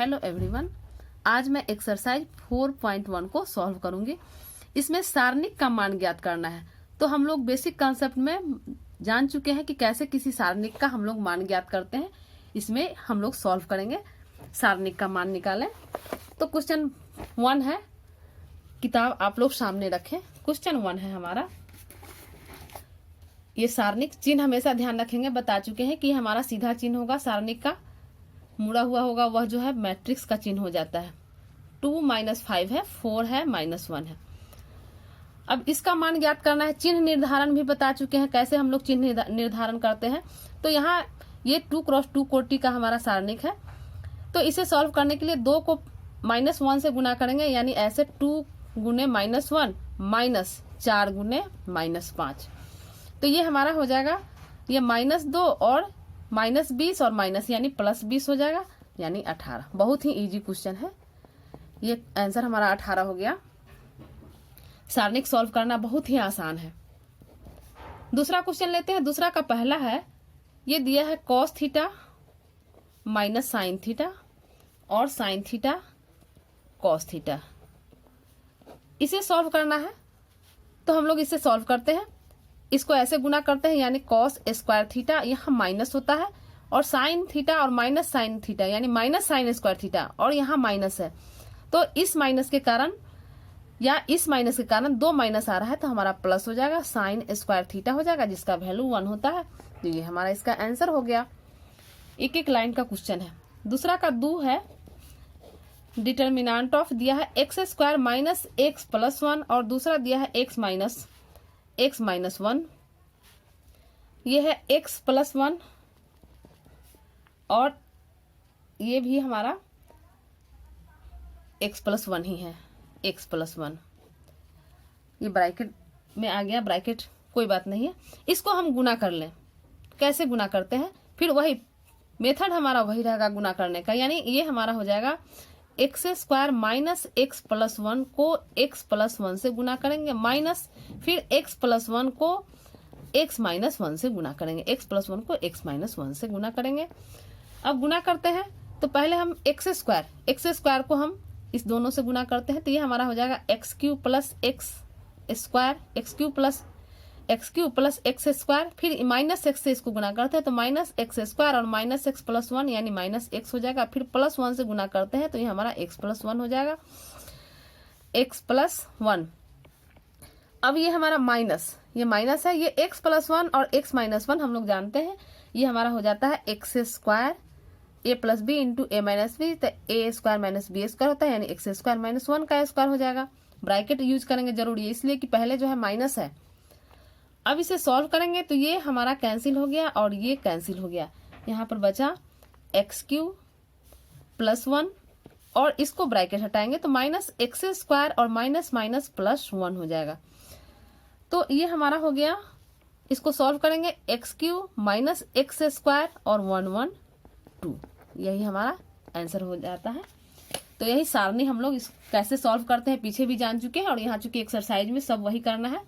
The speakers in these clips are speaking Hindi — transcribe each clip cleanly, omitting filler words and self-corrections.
हेलो एवरीवन, आज मैं एक्सरसाइज 4.1 को सॉल्व करूंगी। इसमें सारणिक का मान ज्ञात करना है। तो हम लोग बेसिक कॉन्सेप्ट में जान चुके हैं कि कैसे किसी सारणिक का हम लोग मान ज्ञात करते हैं। इसमें हम लोग सॉल्व करेंगे, सारणिक का मान निकालें। तो क्वेश्चन 1 है, किताब आप लोग सामने रखें। क्वेश्चन 1 है हमारा, ये सारणिक चिन्ह हमेशा ध्यान रखेंगे, बता चुके हैं कि हमारा सीधा चिन्ह होगा, सारणिक का मुड़ा हुआ होगा वह जो है मैट्रिक्स का चिन्ह हो जाता है। 2 - 5 है, 4 है, -1 है। अब इसका मान ज्ञात करना है। चिन्ह निर्धारण भी बता चुके हैं, कैसे हम लोग चिन्ह निर्धारण करते हैं। तो यहाँ ये 2 × 2 कोटि का हमारा सारणिक है। तो इसे सॉल्व करने के लिए 2 को -1 से गुना करेंगे, यानी ऐसे 2 × -1 -4 × -5। तो ये हमारा हो जाएगा, ये -2 और -20 और माइनस यानी +20 हो जाएगा, यानी 18। बहुत ही इजी क्वेश्चन है, ये आंसर हमारा 18 हो गया। सारणिक सॉल्व करना बहुत ही आसान है। दूसरा क्वेश्चन लेते हैं। दूसरा का पहला है, ये दिया है cos θ - sin θ और sin θ cos θ। इसे सॉल्व करना है, तो हम लोग इसे सॉल्व करते हैं। इसको ऐसे गुना करते हैं, यानी cos स्क्वायर थीटा, यहाँ माइनस होता है, और साइन थीटा और माइनस साइन थीटा, यानी माइनस साइन स्क्वायर थीटा, और यहाँ माइनस है। तो इस माइनस के कारण या इस माइनस के कारण 2 माइनस आ रहा है, तो हमारा प्लस हो जाएगा, साइन स्क्वायर थीटा हो जाएगा, जिसका वैल्यू 1 होता है। तो ये हमारा इसका आंसर हो गया। एक एक लाइन का क्वेश्चन है। दूसरा का 2 है, डिटर्मिनेंट ऑफ दिया है x² - x + 1 और दूसरा दिया है x - 1। ये है x + 1 और ये भी हमारा x + 1 ही है, x + 1। ये ब्रैकेट में आ गया, ब्रैकेट कोई बात नहीं है। इसको हम गुना कर लें। कैसे गुना करते हैं, फिर वही मेथड हमारा वही रहेगा गुना करने का। यानी ये हमारा हो जाएगा x² - x + 1 को x + 1 से गुना करेंगे, माइनस फिर x + 1 को x - 1 से गुना करेंगे, x + 1 को x - 1 से गुना करेंगे। अब गुना करते हैं, तो पहले हम x² को हम इस दोनों से गुना करते हैं, तो ये हमारा हो जाएगा x³ + x² + x²। फिर -x से इसको गुना करते हैं, तो -x² और -x + 1 यानी -x हो जाएगा। फिर +1 से गुना करते हैं, तो ये हमारा x + 1 हो जाएगा, x + 1। अब ये हमारा माइनस, ये माइनस है, ये x + 1 और x - 1 हम लोग जानते हैं। ये हमारा हो जाता है x² a + b × a - b, तो a² - b² होता है, यानी x² - 1 का स्क्वायर हो जाएगा। ब्रैकेट यूज करेंगे जरूरी है, इसलिए कि पहले जो है माइनस है। अब इसे सॉल्व करेंगे, तो ये हमारा कैंसिल हो गया और ये कैंसिल हो गया। यहाँ पर बचा x³ + 1 और इसको ब्रैकेट हटाएंगे, तो -x² और +1 हो जाएगा। तो ये हमारा हो गया। इसको सॉल्व करेंगे, x³ - x² और 1 1 2, यही हमारा आंसर हो जाता है। तो यही सारणी हम लोग इस कैसे सॉल्व करते हैं पीछे भी जान चुके हैं, और यहाँ चूंकि एक्सरसाइज में सब वही करना है,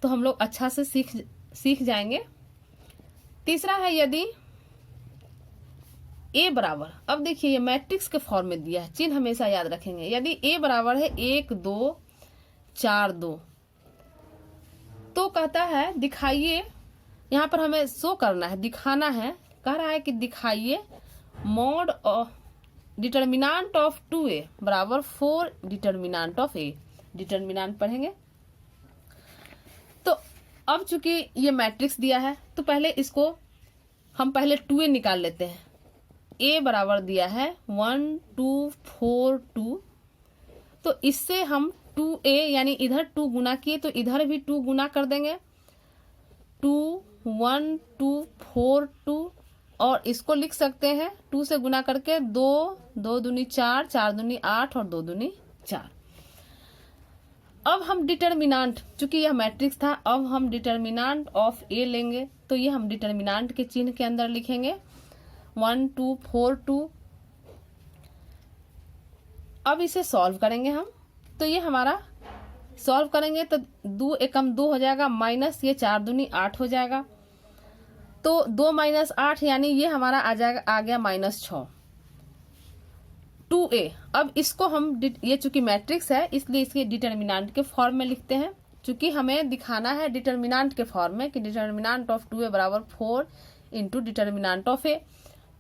तो हम लोग अच्छा से सीख जाएंगे। तीसरा है, यदि a बराबर, अब देखिए ये मैट्रिक्स के फॉर्म में दिया है, चिन्ह हमेशा याद रखेंगे। यदि a बराबर है 1 2 4 2, तो कहता है दिखाइए, यहाँ पर हमें शो करना है, दिखाना है। कह रहा है कि दिखाइए mod of determinant of 2a बराबर 4 डिटर्मिनेंट ऑफ a। डिटर्मिनेंट पढ़ेंगे। तो अब चूंकि ये मैट्रिक्स दिया है, तो पहले इसको हम पहले 2a निकाल लेते हैं। a बराबर दिया है 1 2 4 2, तो इससे हम 2a यानी इधर 2 गुना किए, तो इधर भी 2 गुना कर देंगे, 2 1 2 4 2, और इसको लिख सकते हैं 2 से गुना करके 2 2 दूनी 4 4 दूनी 8 और 2 दूनी 4। अब हम डिटर्मिनेंट, चूंकि यह मैट्रिक्स था, अब हम डिटर्मिनेंट ऑफ a लेंगे, तो ये हम डिटर्मिनेंट के चिन्ह के अंदर लिखेंगे 1 2 4 2। अब इसे सॉल्व करेंगे हम, तो ये हमारा सॉल्व करेंगे तो 2 एकम 2 हो जाएगा, माइनस ये 4 दूनी 8 हो जाएगा, तो 2 - 8 यानी ये हमारा आ गया -6। 2a। अब इसको हम ये चूंकि मैट्रिक्स है इसलिए इसके डिटर्मिनेंट के फॉर्म में लिखते हैं। चूंकि हमें दिखाना है डिटर्मिनेंट के फॉर्म में कि डिटर्मिनेंट ऑफ 2a बराबर 4 into determinant of a।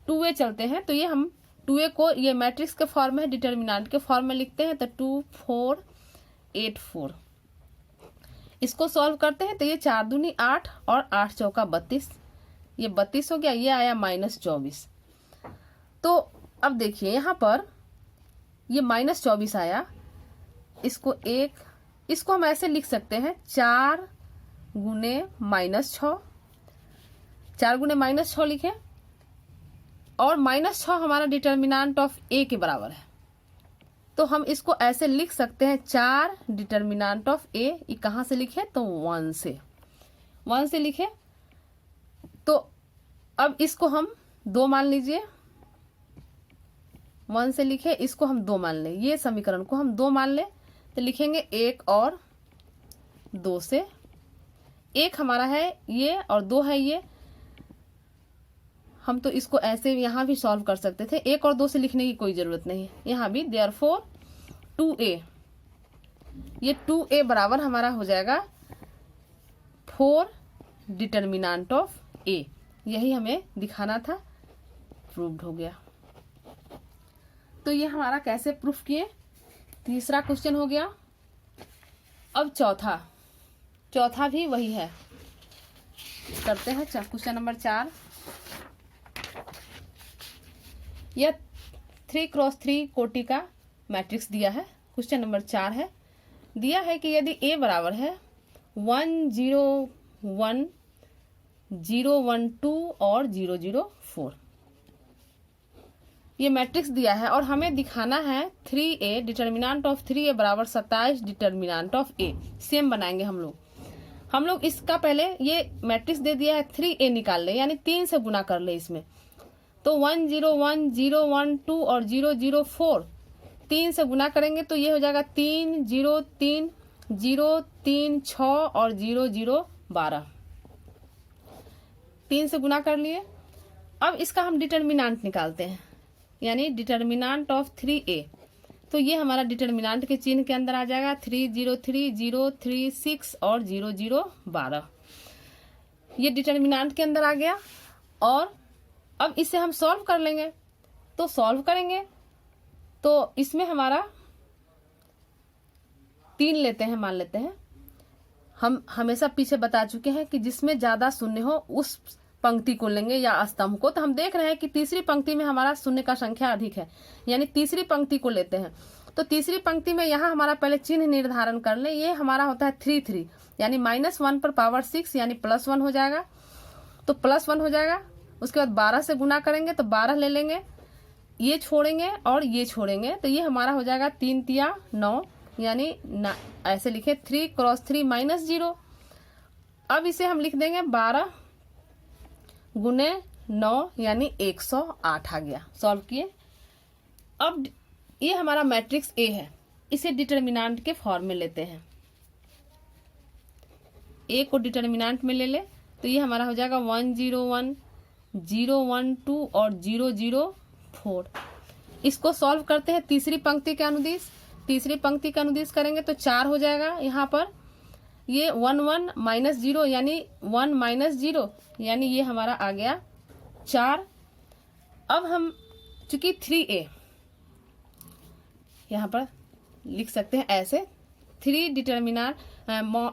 2a चलते हैं तो ये हम 2a को ये मैट्रिक्स के फॉर्म में डिटर्मिनेंट के फॉर्म में लिखते हैं तो 2 4 8 4। इसको सॉल्व करते हैं तो ये 4 दूनी 8 और 8 चौका 32, ये 32 हो गया, ये आया -24। तो अब देखिए यहाँ पर ये -24 आया, इसको हम ऐसे लिख सकते हैं 4 गुने -6, 4 गुने -6 लिखे और -6 हमारा डिटर्मिनेंट ऑफ a के बराबर है, तो हम इसको ऐसे लिख सकते हैं 4 डिटर्मिनेंट ऑफ a। ये कहाँ से लिखे तो 1 से लिखे। तो अब इसको हम 2 मान लीजिए, 1 से लिखे, इसको हम 2 मान लें, ये समीकरण को हम 2 मान लें तो लिखेंगे 1 और 2 से। 1 हमारा है ये और 2 है ये, हम तो इसको ऐसे यहाँ भी सॉल्व कर सकते थे, 1 और 2 से लिखने की कोई जरूरत नहीं है यहाँ भी। देयरफॉर 2a, ये 2a बराबर हमारा हो जाएगा 4 डिटर्मिनेंट ऑफ a। यही हमें दिखाना था, प्रूव्ड हो गया। तो ये हमारा कैसे प्रूफ किए, तीसरा क्वेश्चन हो गया। अब चौथा भी वही है, करते हैं क्वेश्चन नंबर 4। यह 3x3 कोटि का मैट्रिक्स दिया है। क्वेश्चन नंबर 4 है, दिया है कि यदि a बराबर है 1 0 1 0 1 2 और 0 0 4, ये मैट्रिक्स दिया है और हमें दिखाना है 3a डिटर्मिनेंट ऑफ 3a बराबर 27 डिटर्मिनेंट ऑफ a। सेम बनाएंगे हम लोग इसका पहले ये मैट्रिक्स दे दिया है 3a निकाल ले, यानी 3 से गुना कर ले इसमें। तो 1 0 1 0 1 2 और 0 0 4 3 से गुना करेंगे तो ये हो जाएगा 3 0 3 0 3 6 और 0 0 12, 3 से गुना कर लिए। अब इसका हम डिटर्मिनेंट निकालते हैं, यानी डिटर्मिनेंट ऑफ 3a। तो ये हमारा डिटर्मिनेंट के चिन्ह के अंदर आ जाएगा 3 0 3 0 3 6 और 0 0 12, ये डिटर्मिनेंट के अंदर आ गया। और अब इसे हम सॉल्व कर लेंगे, तो सॉल्व करेंगे तो इसमें हमारा 3 लेते हैं, मान लेते हैं। हम हमेशा पीछे बता चुके हैं कि जिसमें ज्यादा शून्य हो उस पंक्ति को लेंगे या स्तंभ को। तो हम देख रहे हैं कि तीसरी पंक्ति में हमारा शून्य का संख्या अधिक है, यानी तीसरी पंक्ति को लेते हैं। तो तीसरी पंक्ति में यहाँ हमारा पहले चिन्ह निर्धारण कर ले, ये हमारा होता है 3 3, यानी -1 पर पावर 6 यानी +1 हो जाएगा, तो +1 हो जाएगा। उसके बाद 12 से गुना करेंगे तो 12 ले लेंगे, ये छोड़ेंगे और ये छोड़ेंगे, तो ये हमारा हो जाएगा 3 3 9, यानी ऐसे लिखे 3 × 3 -0। अब इसे हम लिख देंगे 12 गुने 9 यानी 108 आ गया। सॉल्व किए। अब ये हमारा मैट्रिक्स A है, इसे डिटर्मिनेंट के फॉर्म में लेते हैं। A को डिटर्मिनेंट में ले ले तो ये हमारा हो जाएगा 1 0 1 0 1 2 और 0 0 4। इसको सॉल्व करते हैं तीसरी पंक्ति के अनुदिश। तीसरी पंक्ति का अनुदिश करेंगे तो 4 हो जाएगा। यहाँ पर ये 1 1 -0 यानी 1 -0 यानी ये हमारा आ गया 4। अब हम चूंकि 3a यहाँ पर लिख सकते हैं ऐसे, 3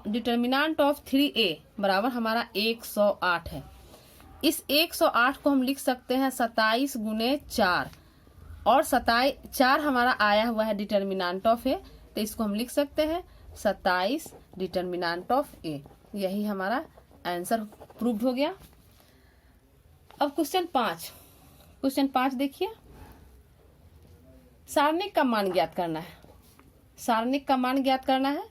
डिटर्मिनेंट ऑफ 3a बराबर हमारा 108 है। इस 108 को हम लिख सकते हैं 27 गुने 4, और 4 हमारा आया हुआ है डिटर्मिनेंट ऑफ a, तो इसको हम लिख सकते हैं 27 डिटर्मिनेंट ऑफ a। यही हमारा आंसर प्रूव्ड हो गया। अब क्वेश्चन 5 देखिए, सारणिक का मान ज्ञात करना है। सारणिक का मान ज्ञात करना है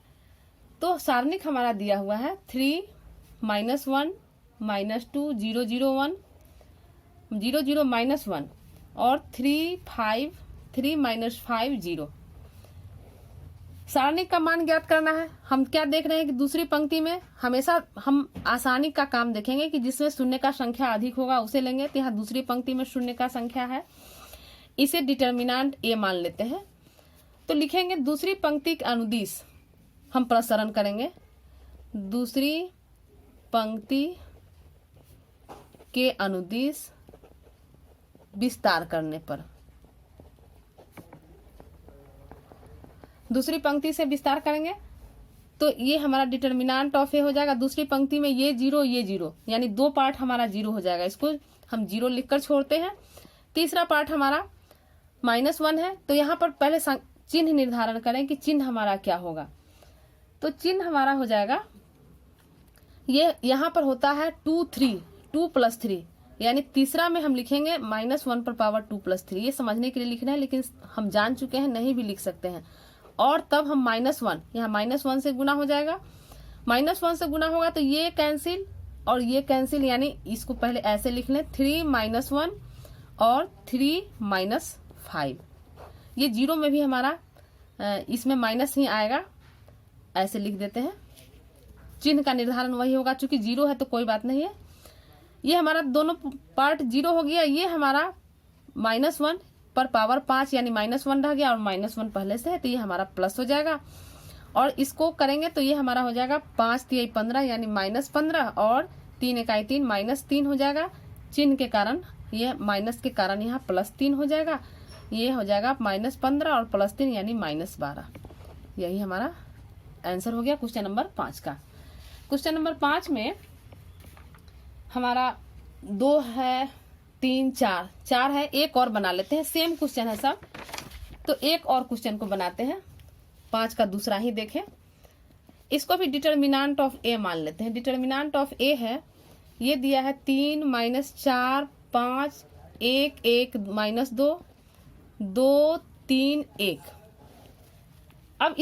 तो सारणिक हमारा दिया हुआ है 3 -1 -2 0 0 1 0 0 -1 और 3 5 3 -5 0। सारणिक का मान ज्ञात करना है। हम क्या देख रहे हैं कि दूसरी पंक्ति में हमेशा हम आसानी का काम देखेंगे कि जिसमें शून्य का संख्या अधिक होगा उसे लेंगे, तो यहाँ दूसरी पंक्ति में शून्य का संख्या है। इसे डिटर्मिनेंट ए मान लेते हैं। तो लिखेंगे दूसरी पंक्ति के अनुदिश हम प्रसरण करेंगे। दूसरी पंक्ति के अनुदिश विस्तार करने पर, दूसरी पंक्ति से विस्तार करेंगे तो ये हमारा डिटर्मिनेंट ऑफ ए हो जाएगा। दूसरी पंक्ति में ये जीरो यानी दो पार्ट हमारा जीरो हो जाएगा, इसको हम जीरो लिखकर छोड़ते हैं। तीसरा पार्ट हमारा -1 है। तो यहाँ पर पहले चिन्ह निर्धारण करें कि चिन्ह हमारा क्या होगा। तो चिन्ह हमारा हो जाएगा, ये यहाँ पर होता है 2 + 3 यानी तीसरा में हम लिखेंगे -1 पर पावर 2 + 3। ये समझने के लिए लिखना है, लेकिन हम जान चुके हैं नहीं भी लिख सकते हैं। और तब हम -1 यहाँ -1 से गुना हो जाएगा। -1 से गुना होगा तो ये कैंसिल और ये कैंसिल, यानी इसको पहले ऐसे लिख लें 3 - 1 और 3 - 5। ये जीरो में भी हमारा इसमें माइनस ही आएगा, ऐसे लिख देते हैं। चिन्ह का निर्धारण वही होगा, चूंकि जीरो है तो कोई बात नहीं है। ये हमारा दोनों पार्ट जीरो हो गया। ये हमारा -1 पर पावर 5 यानी -1 रह गया और -1 पहले से है तो ये हमारा प्लस हो जाएगा। और इसको करेंगे तो ये हमारा हो जाएगा 5 × 3 = 15 यानी -15 और 3 × 1 = 3 -3 हो जाएगा। चिन्ह के कारण, ये माइनस के कारण यहाँ +3 हो जाएगा। ये हो जाएगा -15 और +3 यानी -12। यही हमारा आंसर हो गया क्वेश्चन नंबर 5 का। क्वेश्चन नंबर 5 में हमारा 2 है, 3, 4 है, एक और बना लेते हैं। सेम क्वेश्चन है सब, तो एक और क्वेश्चन को बनाते हैं। 5 का दूसरा ही देखें। इसको भी डिटर्मिनेंट ऑफ ए मान लेते हैं। डिटर्मिनेंट ऑफ ए है, ये दिया है 3 - 4 5 1 1 -2 2 3 1। अब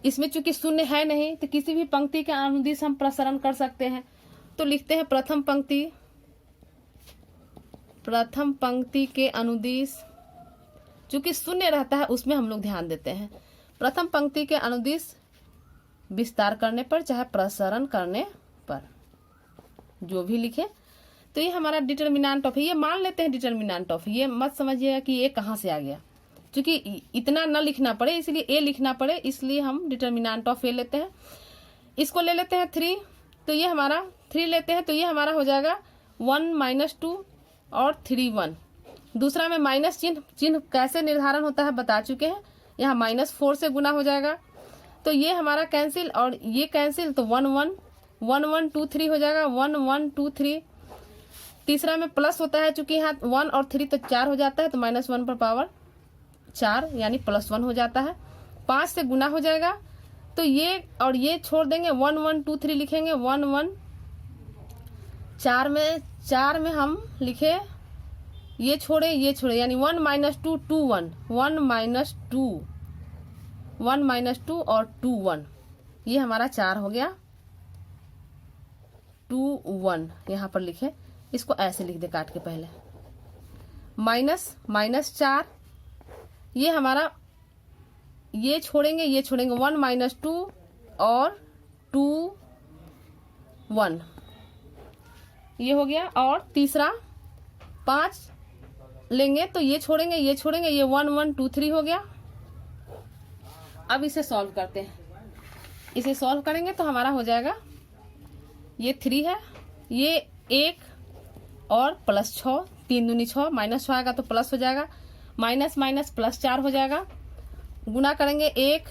इसमें चूंकि शून्य है नहीं तो किसी भी पंक्ति के अनुदिश हम प्रसरण कर सकते हैं। तो लिखते हैं प्रथम पंक्ति के अनुदिश, चूंकि शून्य रहता है उसमें हम लोग ध्यान देते हैं। प्रथम पंक्ति के अनुदिश विस्तार करने पर चाहे प्रसरण करने पर, जो भी लिखे। तो ये हमारा डिटर्मिनेंट ऑफ, ये मान लेते हैं डिटर्मिनेंट ऑफ। ये मत समझिएगा कि ये कहाँ से आ गया, क्योंकि इतना न लिखना पड़े इसलिए ए लिखना पड़े, इसलिए हम डिटर्मिनेंट ऑफ ए लेते हैं। इसको ले लेते हैं 3, तो ये हमारा 3 लेते हैं तो ये हमारा हो जाएगा 1 - 2 और 3 1। दूसरा में माइनस चिन्ह कैसे निर्धारण होता है बता चुके हैं। यहाँ -4 से गुना हो जाएगा तो ये हमारा कैंसिल और ये कैंसिल, तो 1 1 1 1 2 3 हो जाएगा 1 1 2 3। तीसरा में प्लस होता है, चूंकि यहाँ 1 और 3 तो 4 हो जाता है तो -1 पर पावर 4 यानी +1 हो जाता है। 5 से गुना हो जाएगा तो ये और ये छोड़ देंगे, 1 1 2 3 लिखेंगे 1 1। 4 में हम लिखे, ये छोड़े यानी 1 - 2 2 1 1 - 2 और 2 1। ये हमारा 4 हो गया 2 1। यहाँ पर लिखे, इसको ऐसे लिख दे काट के पहले, -4। ये हमारा ये छोड़ेंगे 1 - 2 और 2 1 ये हो गया। और तीसरा 5 लेंगे तो ये छोड़ेंगे ये 1 1 2 3 हो गया। अब इसे सॉल्व करते हैं। इसे सॉल्व करेंगे तो हमारा हो जाएगा, ये 3 है, ये 1 और +6, 3 दूनी 6, -6 आएगा तो प्लस हो जाएगा, +4 हो जाएगा। गुना करेंगे 1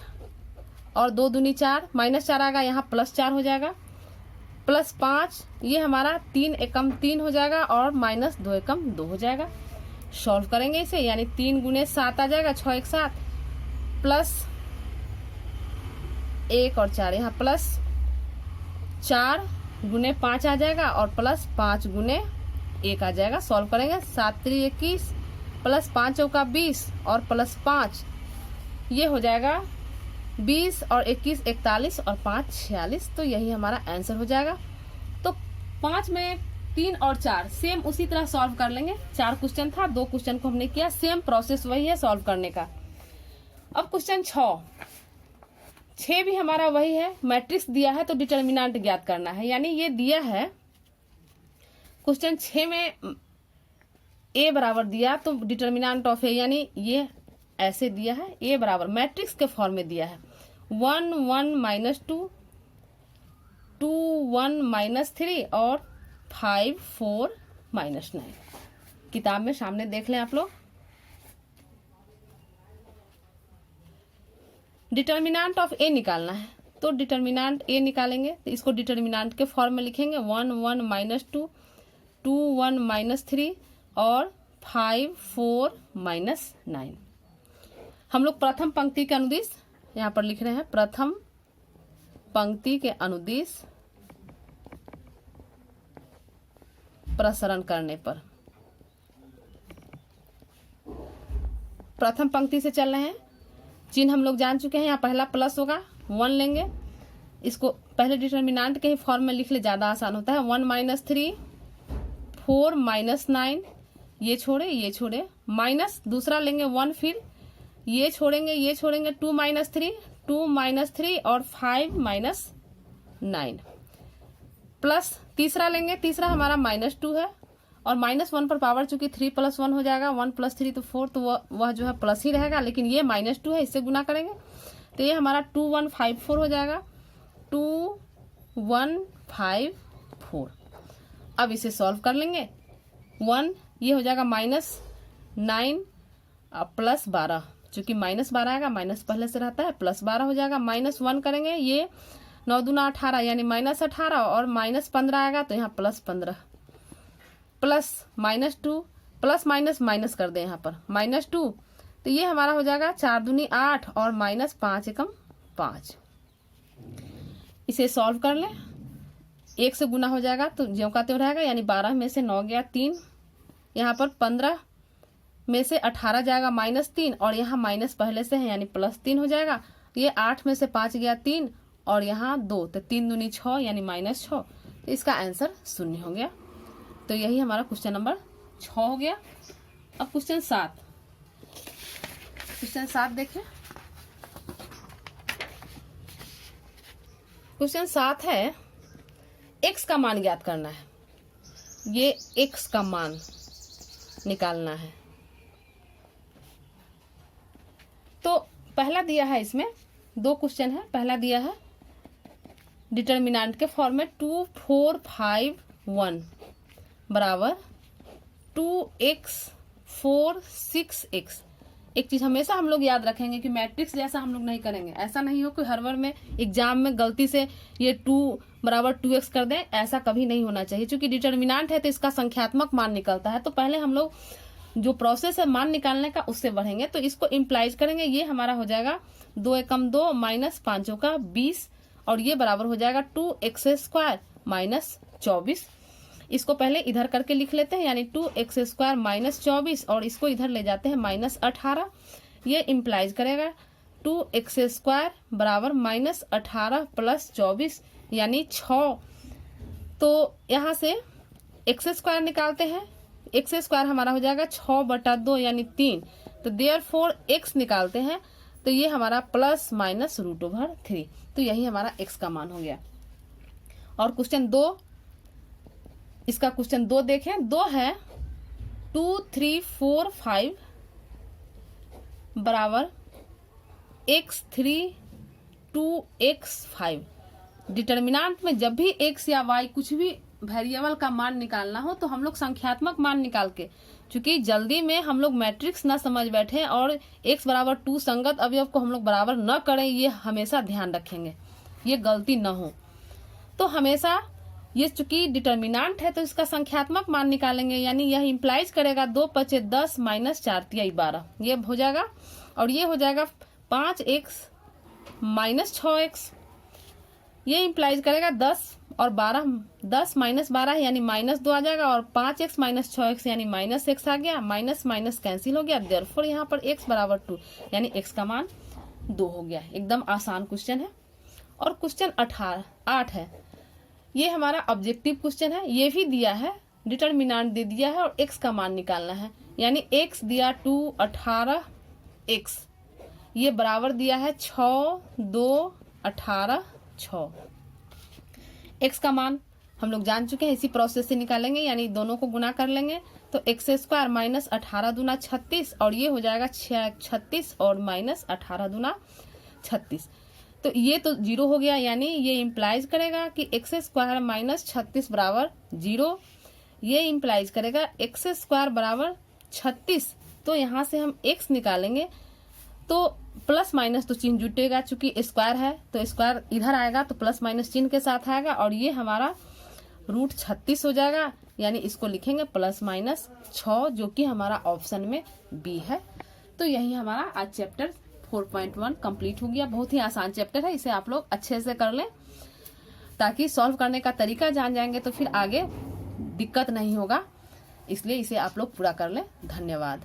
और 2 दूनी 4, -4 आएगा, यहाँ +4 हो जाएगा, +5। ये हमारा 3 एकम 3 हो जाएगा और -2 एकम 2 हो जाएगा। सॉल्व करेंगे इसे, यानी 3 × 7 आ जाएगा, 6 × 1 = 7, +1 और 4, यहाँ +4 × 5 आ जाएगा और +5 × 1 आ जाएगा। सॉल्व करेंगे, 7 × 3 = 21, +5 × 4 = 20 और +5 ये हो जाएगा 20 और 21 = 41 और 5 = 46। तो यही हमारा आंसर हो जाएगा। तो 5 में 3 और 4 सेम उसी तरह सॉल्व कर लेंगे। 4 क्वेश्चन था, 2 क्वेश्चन को हमने किया, सेम प्रोसेस वही है सॉल्व करने का। अब क्वेश्चन 6 भी हमारा वही है। मैट्रिक्स दिया है तो डिटर्मिनेंट ज्ञात करना है, यानी ये दिया है क्वेश्चन 6 में ए बराबर दिया तो डिटर्मिनेंट ऑफ ए यानी ये ऐसे दिया है, ए बराबर मैट्रिक्स के फॉर्म में दिया है 1 1 माइनस 2 2 1 माइनस 3 और 5 4 माइनस 9। किताब में सामने देख लें आप लोग। डिटर्मिनेंट ऑफ ए निकालना है तो डिटर्मिनेंट ए निकालेंगे तो इसको डिटर्मिनेंट के फॉर्म में लिखेंगे 1 1 माइनस 2 2 1 माइनस 3 और 5 4 माइनस 9। हम लोग प्रथम पंक्ति के अनुदिश यहाँ पर लिख रहे हैं, प्रथम पंक्ति के अनुदिश प्रसरण करने पर प्रथम पंक्ति से चल रहे हैं। चिन्ह हम लोग जान चुके हैं, यहाँ पहला प्लस होगा 1 लेंगे, इसको पहले डिटर्मिनेंट के ही फॉर्म में लिख ले, ज्यादा आसान होता है। 1 माइनस 3 4 माइनस 9, ये छोड़े माइनस दूसरा लेंगे 1, फिर ये छोड़ेंगे 2 माइनस 3 2 माइनस 3 और 5 माइनस 9 प्लस तीसरा लेंगे, तीसरा हमारा -2 है और -1 पर पावर चूंकि 3 + 1 हो जाएगा, 1 + 3 तो 4, तो वह जो है प्लस ही रहेगा, लेकिन ये -2 है, इससे गुना करेंगे तो ये हमारा 2 1 5 4 हो जाएगा, 2 1 5 4। अब इसे सॉल्व कर लेंगे। 1 ये हो जाएगा -9 प्लस 12, चूंकि -12 आएगा, माइनस पहले से रहता है, प्लस 12 हो जाएगा। -1 करेंगे, ये 9 दूना 18 यानी -18 और -15 आएगा तो यहाँ +15 प्लस -2 प्लस माइनस कर दें यहाँ पर -2 तो ये हमारा हो जाएगा 4 दूनी 8 और -5 एकम 5। इसे सॉल्व कर लें, 1 से गुना हो जाएगा तो ज्यों का त्यों रहेगा, यानी 12 में से 9 गया 3, यहाँ पर 15 में से 18 जाएगा -3 और यहाँ माइनस पहले से है यानी +3 हो जाएगा। ये 8 में से 5 गया 3 और यहाँ 2 तो 3 दूनी 6 यानी -6, तो इसका आंसर 0 हो गया। तो यही हमारा क्वेश्चन नंबर 6 हो गया। अब क्वेश्चन 7 देखें। क्वेश्चन 7 है, x का मान ज्ञात करना है। ये x का मान निकालना है। तो पहला दिया है, इसमें 2 क्वेश्चन है। पहला दिया है डिटर्मिनेंट के फॉर्म में 2 4 5 1 बराबर 2x 4 6x। एक चीज हमेशा हम लोग याद रखेंगे कि मैट्रिक्स जैसा हम लोग नहीं करेंगे। ऐसा नहीं हो कि हर बार में एग्जाम में गलती से ये 2 बराबर 2x कर दें, ऐसा कभी नहीं होना चाहिए। क्योंकि डिटर्मिनेंट है तो इसका संख्यात्मक मान निकलता है, तो पहले हम लोग जो प्रोसेस है मान निकालने का उससे बढ़ेंगे। तो इसको इम्प्लाइज करेंगे, ये हमारा हो जाएगा 2 एकम 2 माइनस 5 का 20 और ये बराबर हो जाएगा 2x² माइनस 24। इसको पहले इधर करके लिख लेते हैं, यानी 2x² माइनस 24 और इसको इधर ले जाते हैं -18। ये इम्प्लाइज करेगा 2x² बराबर -18 प्लस 24 यानी 6। तो यहाँ से x² निकालते हैं, x² हमारा हो जाएगा 6/2 यानी 3। तो देयरफॉर x निकालते हैं तो ये हमारा ±√3। तो यही हमारा x का मान हो गया। और क्वेश्चन 2, इसका क्वेश्चन 2 देखें। 2 है 2 3 4 5 बराबर x3 2x5। डिटर्मिनेंट में जब भी x या y कुछ भी वेरिएबल का मान निकालना हो तो हम लोग संख्यात्मक मान निकाल के, चूंकि जल्दी में हम लोग मैट्रिक्स ना समझ बैठे और x बराबर 2 संगत अवयव को हम लोग बराबर न करें, ये हमेशा ध्यान रखेंगे, ये गलती न हो। तो हमेशा ये चूंकि डिटर्मिनेंट है तो इसका संख्यात्मक मान निकालेंगे, यानी यह इम्प्लाइज करेगा 2 × 5 = 10 माइनस 4 × 12 ये हो जाएगा। और ये हो जाएगा 5x माइनस 6x। ये इम्प्लाइज करेगा 10 और 12, 10 माइनस 12 यानी -2 आ जाएगा और 5x माइनस 6x यानी -x आ गया, माइनस माइनस कैंसिल हो गया। देयरफॉर यहाँ पर x बराबर 2 यानी x का मान 2 हो गया। एकदम आसान क्वेश्चन है। और क्वेश्चन 8 है, ये हमारा ऑब्जेक्टिव क्वेश्चन है। ये भी दिया है, डिटर्मिनेंट दे दिया है और x का मान निकालना है, यानी x दिया 2 18x, ये बराबर दिया है 6 2 18 6। x का मान हम लोग जान चुके हैं, इसी प्रोसेस से निकालेंगे, यानी दोनों को गुना कर लेंगे तो एक्स स्क्वायर माइनस 18 दूना 36 और ये हो जाएगा 36 और माइनस 18 दूना 36। तो ये तो 0 हो गया, यानी ये इम्प्लाइज करेगा कि एक्स स्क्वायर माइनस 36 बराबर 0। ये इम्प्लाइज करेगा एक्स स्क्वायर बराबर 36। तो यहाँ से हम x निकालेंगे तो प्लस माइनस तो चिन्ह जुटेगा, चूंकि स्क्वायर है तो स्क्वायर इधर आएगा तो प्लस माइनस चिन्ह के साथ आएगा और ये हमारा रूट 36 हो जाएगा, यानी इसको लिखेंगे प्लस माइनस 6, जो कि हमारा ऑप्शन में बी है। तो यही हमारा आज चैप्टर 4.1 कंप्लीट हो गया। बहुत ही आसान चैप्टर है, इसे आप लोग अच्छे से कर लें ताकि सॉल्व करने का तरीका जान जाएंगे तो फिर आगे दिक्कत नहीं होगा, इसलिए इसे आप लोग पूरा कर लें। धन्यवाद।